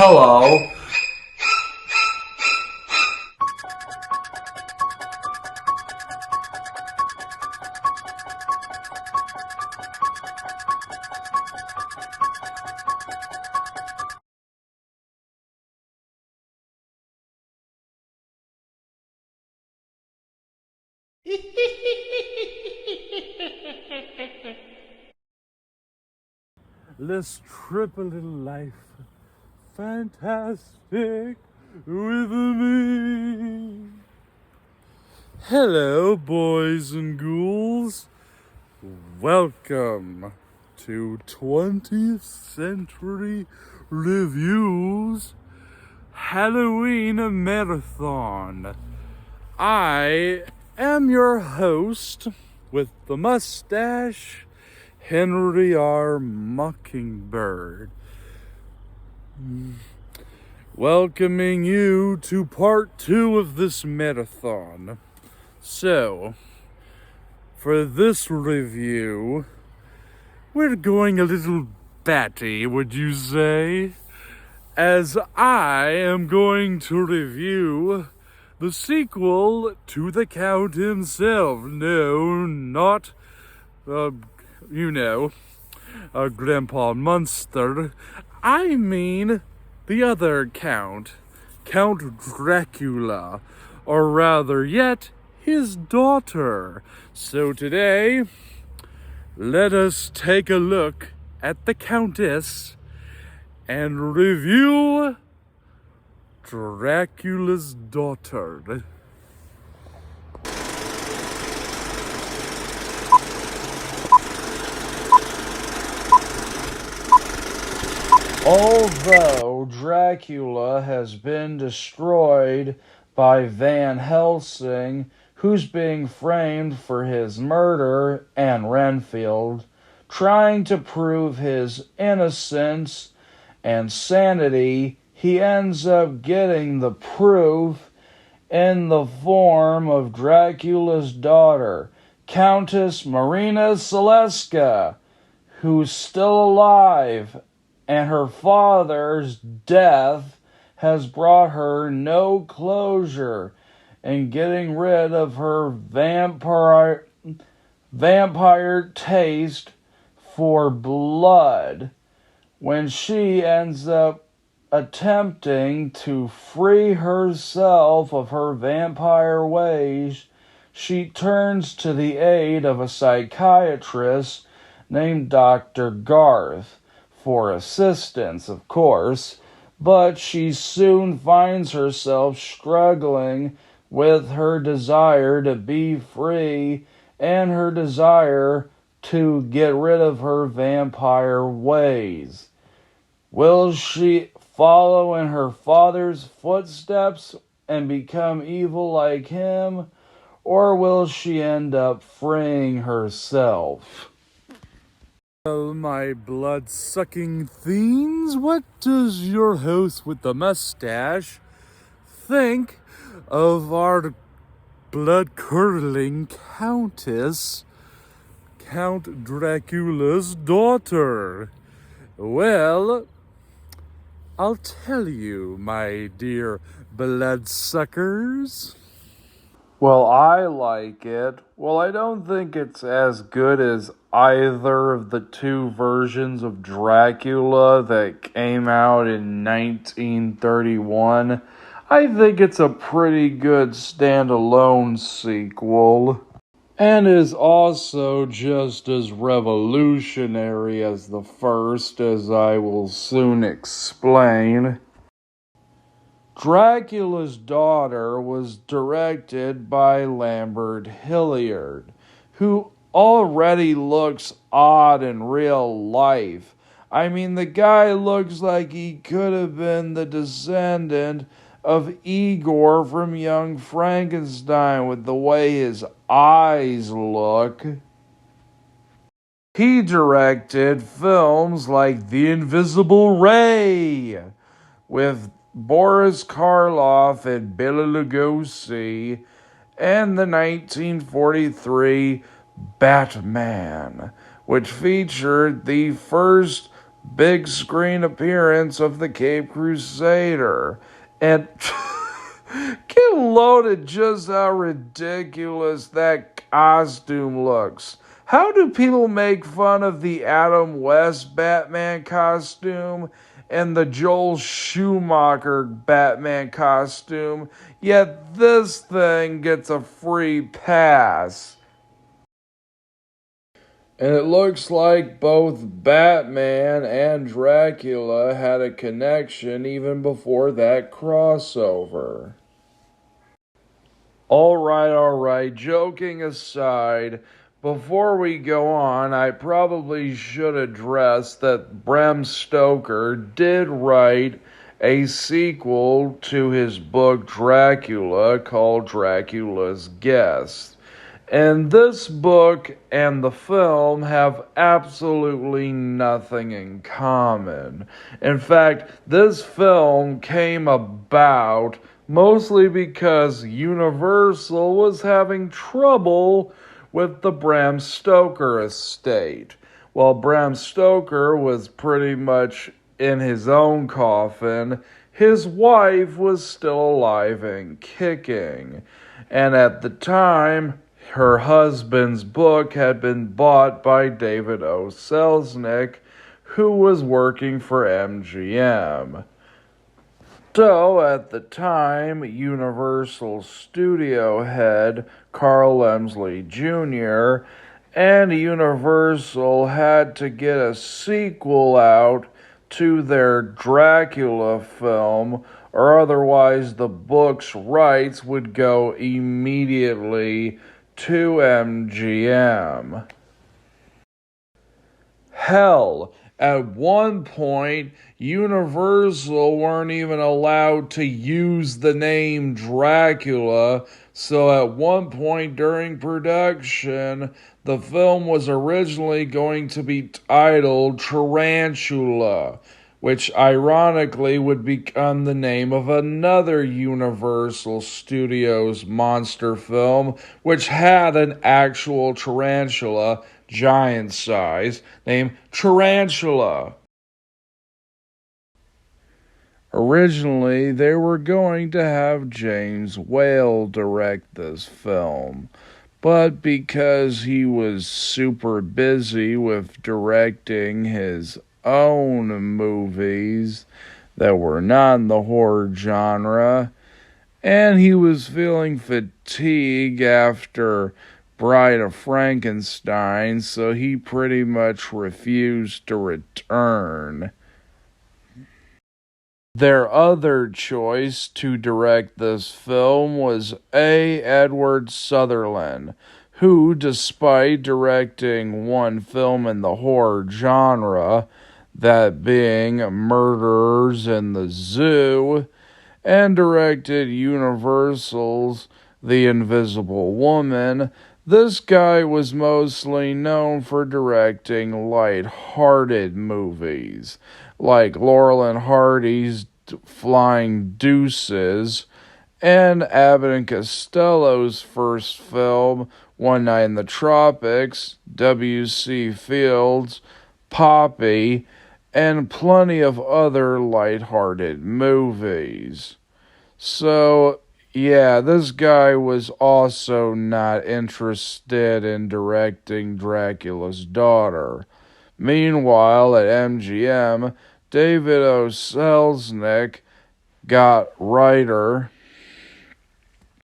hello. Let's trip a little life fantastic with me. Hello, boys and ghouls. Welcome to 20th Century Reviews Halloween Marathon. I am your host with the mustache, Henry R. Mockingbird, welcoming you to part 2 of this marathon. So, for this review, we're going a little batty, would you say? As I am going to review the sequel to the Count himself. No, not, Grandpa Munster. I mean the other Count, Count Dracula, or rather yet, his daughter. So today, let us take a look at the Countess and review Dracula's daughter. Although Dracula has been destroyed by Van Helsing, who's being framed for his murder, and Renfield, trying to prove his innocence and sanity, he ends up getting the proof in the form of Dracula's daughter, Countess Marina Saleska, who's still alive, and her father's death has brought her no closure in getting rid of her vampire taste for blood. When she ends up attempting to free herself of her vampire ways, she turns to the aid of a psychiatrist named Dr. Garth for assistance, of course, but she soon finds herself struggling with her desire to be free and her desire to get rid of her vampire ways. Will she follow in her father's footsteps and become evil like him, or will she end up freeing herself? Well, my blood-sucking fiends, what does your host with the mustache think of our blood-curdling Countess, Count Dracula's daughter? Well, I'll tell you, my dear bloodsuckers. Well, I like it. Well, I don't think it's as good as either of the two versions of Dracula that came out in 1931. I think it's a pretty good standalone sequel, and is also just as revolutionary as the first, as I will soon explain. Dracula's Daughter was directed by Lambert Hilliard, who already looks odd in real life. I mean, the guy looks like he could have been the descendant of Igor from Young Frankenstein with the way his eyes look. He directed films like The Invisible Ray with Boris Karloff and Bela Lugosi, and the 1943 Batman, which featured the first big screen appearance of the Cape Crusader. And get loaded just how ridiculous that costume looks. How do people make fun of the Adam West Batman costume and the Joel Schumacher Batman costume, yet this thing gets a free pass? And it looks like both Batman and Dracula had a connection even before that crossover. All right. Joking aside, before we go on, I probably should address that Bram Stoker did write a sequel to his book Dracula called Dracula's Guest. And this book and the film have absolutely nothing in common. In fact, this film came about mostly because Universal was having trouble with the Bram Stoker estate. While Bram Stoker was pretty much in his own coffin, his wife was still alive and kicking. And at the time, her husband's book had been bought by David O. Selznick, who was working for MGM. So, at the time, Universal studio head Carl Emsley Jr. and Universal had to get a sequel out to their Dracula film, or otherwise the book's rights would go immediately to MGM. Hell, at one point, Universal weren't even allowed to use the name Dracula, so at one point during production, the film was originally going to be titled Tarantula, which ironically would become the name of another Universal Studios monster film, which had an actual tarantula, giant size, named Tarantula. Originally, they were going to have James Whale direct this film, but because he was super busy with directing his own movies that were not in the horror genre, and he was feeling fatigue after Bride of Frankenstein, so he pretty much refused to return. Their other choice to direct this film was A. Edward Sutherland, who, despite directing one film in the horror genre, that being Murderers in the Zoo, and directed Universal's The Invisible Woman, this guy was mostly known for directing light-hearted movies, like Laurel and Hardy's Flying Deuces, and Abbott and Costello's first film, One Night in the Tropics, W.C. Fields, Poppy, and plenty of other light-hearted movies. So, yeah, this guy was also not interested in directing Dracula's Daughter. Meanwhile, at MGM, David O. Selznick got writer,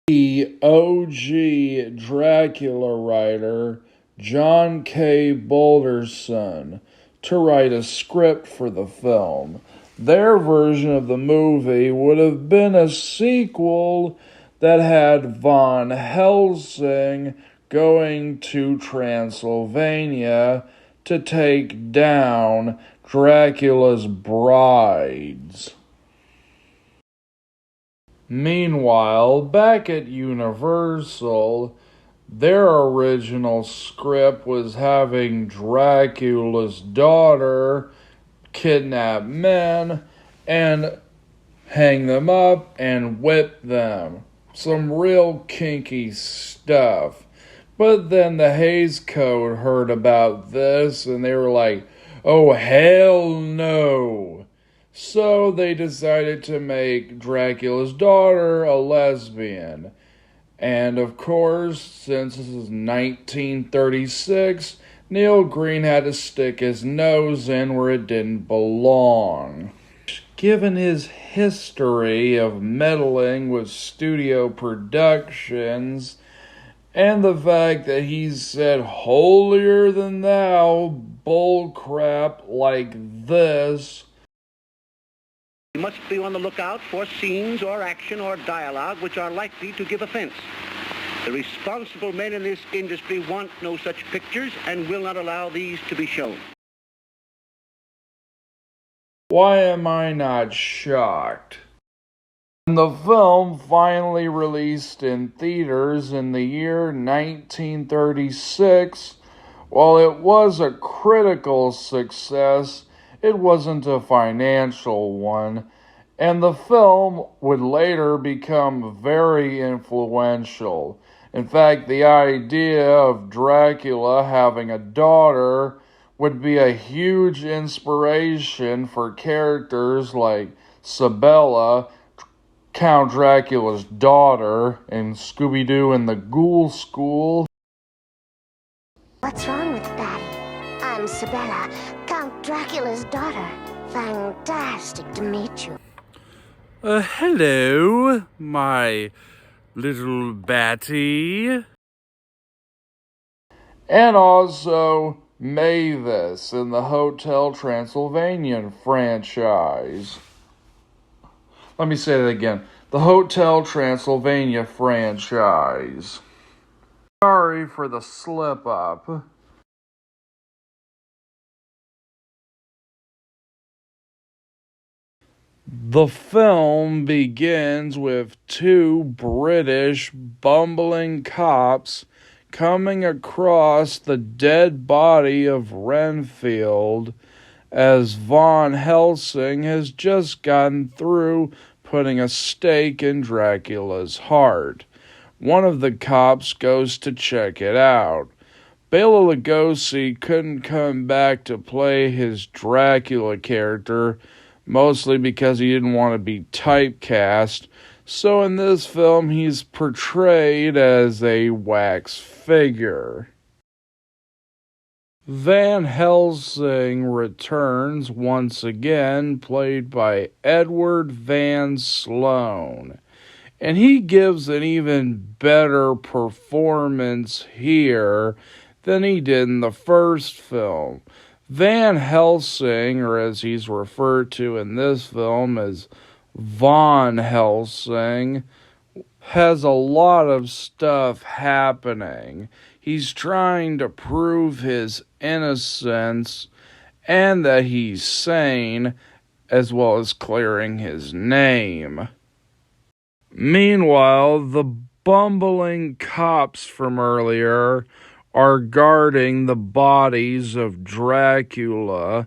the OG Dracula writer, John K. Balderson, to write a script for the film. Their version of the movie would have been a sequel that had Von Helsing going to Transylvania to take down Dracula's brides. Meanwhile, back at Universal, their original script was having Dracula's daughter kidnap men and hang them up and whip them. Some real kinky stuff. But then the Hays Code heard about this and they were like, Oh, hell no. So they decided to make Dracula's daughter a lesbian. And of course, since this is 1936, Neil Green had to stick his nose in where it didn't belong. Given his history of meddling with studio productions, and the fact that he's said holier than thou bullcrap like this. You must be on the lookout for scenes or action or dialogue which are likely to give offense. The responsible men in this industry want no such pictures and will not allow these to be shown. Why am I not shocked? When the film finally released in theaters in the year 1936, while it was a critical success, it wasn't a financial one, and the film would later become very influential. In fact, the idea of Dracula having a daughter would be a huge inspiration for characters like Sabella, Count Dracula's daughter, in Scooby-Doo and the Ghoul School. What's wrong with Daddy? I'm Sabella, Count Dracula's daughter. Fantastic to meet you. Hello, my little Batty. And also Mavis in the Hotel Transylvania franchise. Let me say that again. The Hotel Transylvania franchise. Sorry for the slip up. The film begins with two British bumbling cops coming across the dead body of Renfield as Von Helsing has just gotten through putting a stake in Dracula's heart. One of the cops goes to check it out. Bela Lugosi couldn't come back to play his Dracula character, mostly because he didn't want to be typecast, so in this film he's portrayed as a wax figure. Van Helsing returns once again, played by Edward Van Sloan, and he gives an even better performance here than he did in the first film. Van Helsing, or as he's referred to in this film as Von Helsing, has a lot of stuff happening. He's trying to prove his innocence and that he's sane, as well as clearing his name. Meanwhile, the bumbling cops from earlier are guarding the bodies of Dracula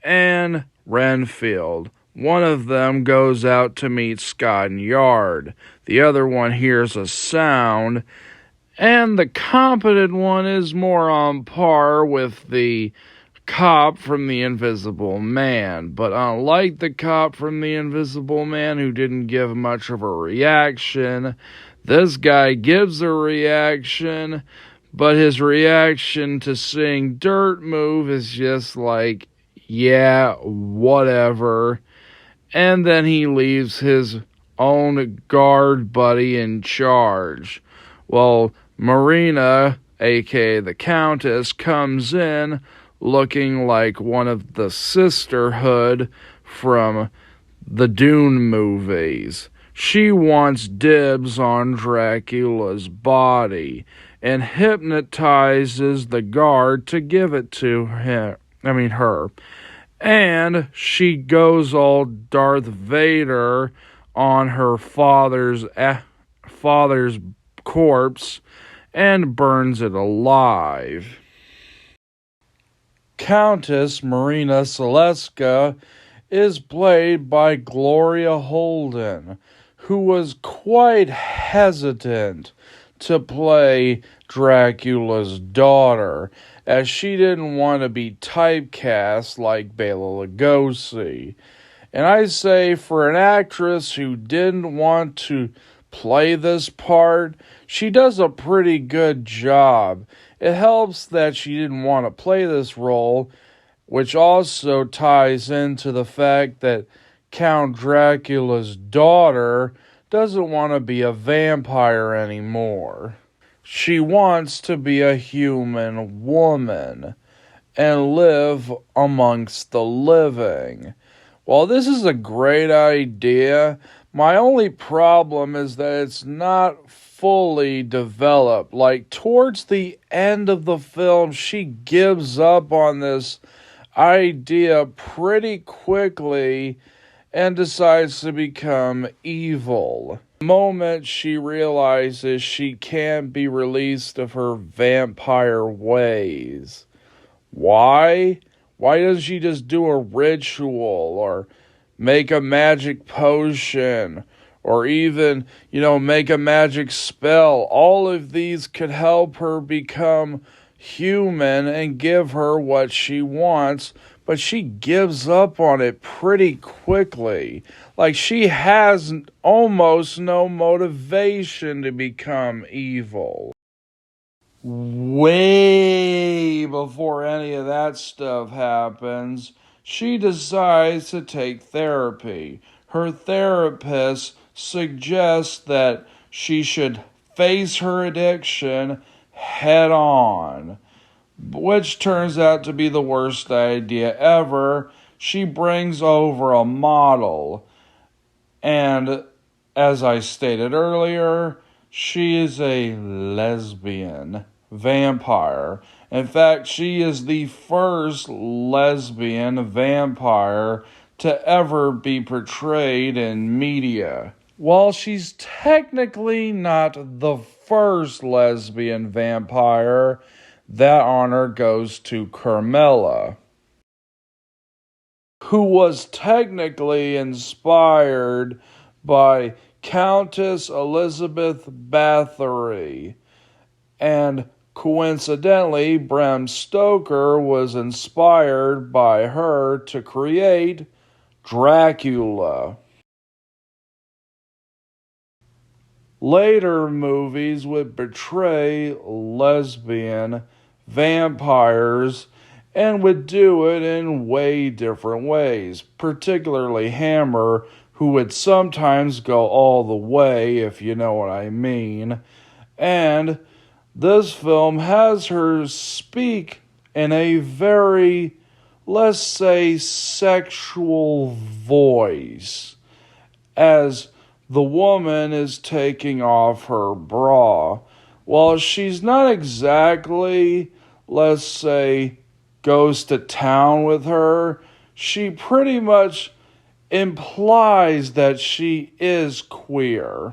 and Renfield. One of them goes out to meet Scott Yard. The other one hears a sound, and the competent one is more on par with the cop from The Invisible Man. But unlike the cop from The Invisible Man, who didn't give much of a reaction, this guy gives a reaction, but his reaction to seeing dirt move is just like, yeah, whatever. And then he leaves his own guard buddy in charge. Well, Marina, aka the Countess, comes in looking like one of the sisterhood from the Dune movies. She wants dibs on Dracula's body and hypnotizes the guard to give it to her. And she goes all Darth Vader on her father's corpse and burns it alive. Countess Marina Saleska is played by Gloria Holden, who was quite hesitant to play Dracula's daughter, as she didn't want to be typecast like Bela Lugosi. And I say for an actress who didn't want to play this part, she does a pretty good job. It helps that she didn't want to play this role, which also ties into the fact that Count Dracula's daughter doesn't want to be a vampire anymore. She wants to be a human woman and live amongst the living. While this is a great idea, my only problem is that it's not fully developed. Like, towards the end of the film, she gives up on this idea pretty quickly and decides to become evil. The moment she realizes she can't be released of her vampire ways. Why? Why doesn't she just do a ritual or make a magic potion or even, make a magic spell? All of these could help her become human and give her what she wants, but she gives up on it pretty quickly. Like, she has almost no motivation to become evil. Way before any of that stuff happens, she decides to take therapy. Her therapist suggests that she should face her addiction head on, which turns out to be the worst idea ever. She brings over a model, and as I stated earlier, she is a lesbian vampire. In fact, she is the first lesbian vampire to ever be portrayed in media. While she's technically not the first lesbian vampire, that honor goes to Carmilla, who was technically inspired by Countess Elizabeth Bathory, and coincidentally, Bram Stoker was inspired by her to create Dracula. Later movies would portray lesbian vampires and would do it in way different ways, particularly Hammer, who would sometimes go all the way, if you know what I mean. And this film has her speak in a very, let's say, sexual voice, as the woman is taking off her bra. While she's not exactly, let's say, goes to town with her, she pretty much implies that she is queer.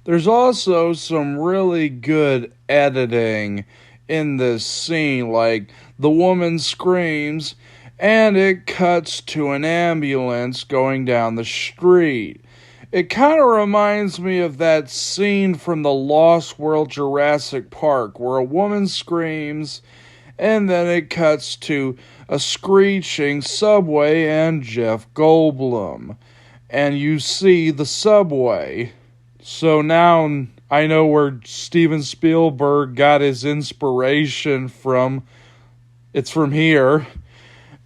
There's also some really good editing in this scene, like the woman screams and it cuts to an ambulance going down the street. It kind of reminds me of that scene from the Lost World Jurassic Park where a woman screams and then it cuts to a screeching subway and Jeff Goldblum. And you see the subway. So now I know where Steven Spielberg got his inspiration from. It's from here.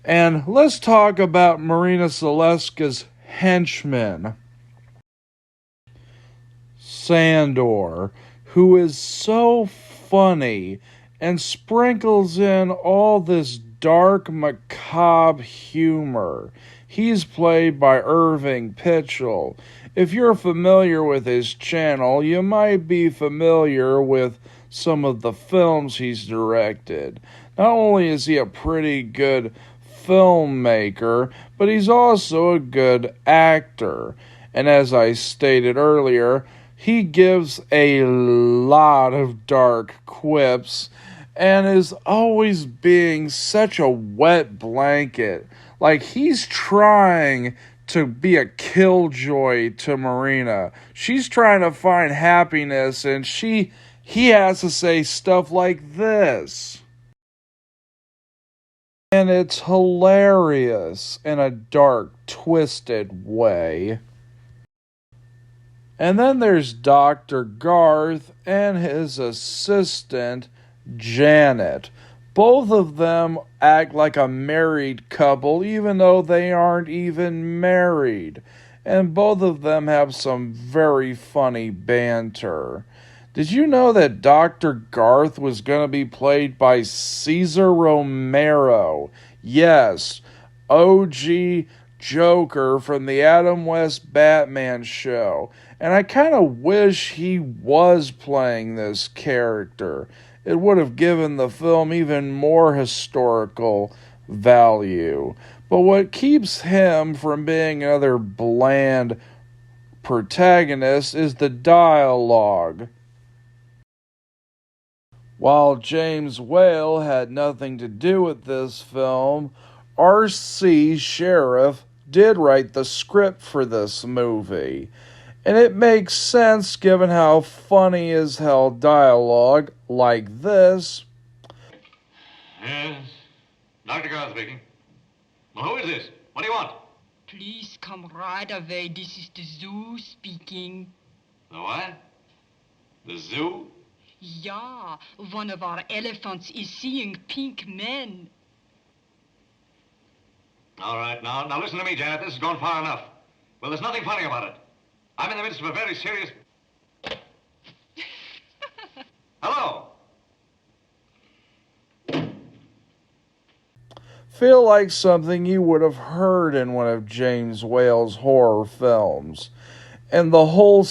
And let's talk about Marina Saleska's henchman, Sandor, who is so funny and sprinkles in all this dark, macabre humor. He's played by Irving Pitchell. If you're familiar with his channel, you might be familiar with some of the films he's directed. Not only is he a pretty good filmmaker, but he's also a good actor. And as I stated earlier, he gives a lot of dark quips and is always being such a wet blanket. Like, he's trying to be a killjoy to Marina. She's trying to find happiness, and he has to say stuff like this. And it's hilarious in a dark, twisted way. And then there's Dr. Garth and his assistant, Janet. Both of them act like a married couple, even though they aren't even married. And both of them have some very funny banter. Did you know that Dr. Garth was going to be played by Cesar Romero? Yes, OG Joker from the Adam West Batman show. And I kind of wish he was playing this character. It would have given the film even more historical value. But what keeps him from being another bland protagonist is the dialogue. While James Whale had nothing to do with this film, R.C. Sheriff did write the script for this movie. And it makes sense given how funny as hell dialogue like this. Yes, Dr. Garth speaking. Well, who is this? What do you want? Please come right away. This is the zoo speaking. The what? The zoo? Yeah, one of our elephants is seeing pink men. All right, now listen to me, Janet. This has gone far enough. Well, there's nothing funny about it. I'm in the midst of a very serious... Hello? Feel like something you would have heard in one of James Whale's horror films. And the whole,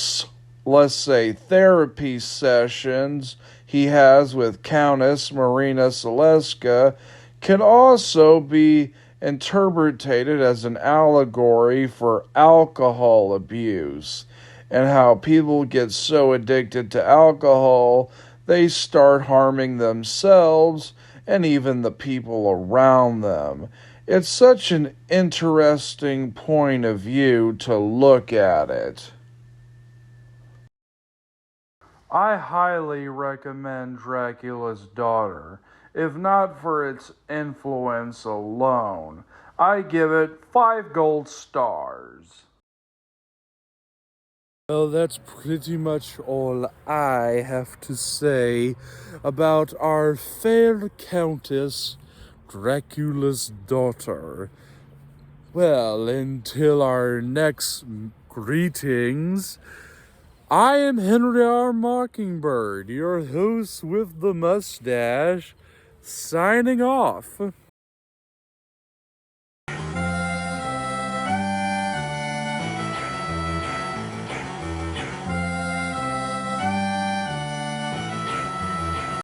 let's say, therapy sessions he has with Countess Marina Saleska can also be interpreted as an allegory for alcohol abuse and how people get so addicted to alcohol they start harming themselves and even the people around them. It's such an interesting point of view to look at it. I highly recommend Dracula's Daughter. If not for its influence alone, I give it 5 gold stars. Well, that's pretty much all I have to say about our fair Countess, Dracula's Daughter. Well, until our next greetings, I am Henry R. Mockingbird, your host with the mustache, signing off.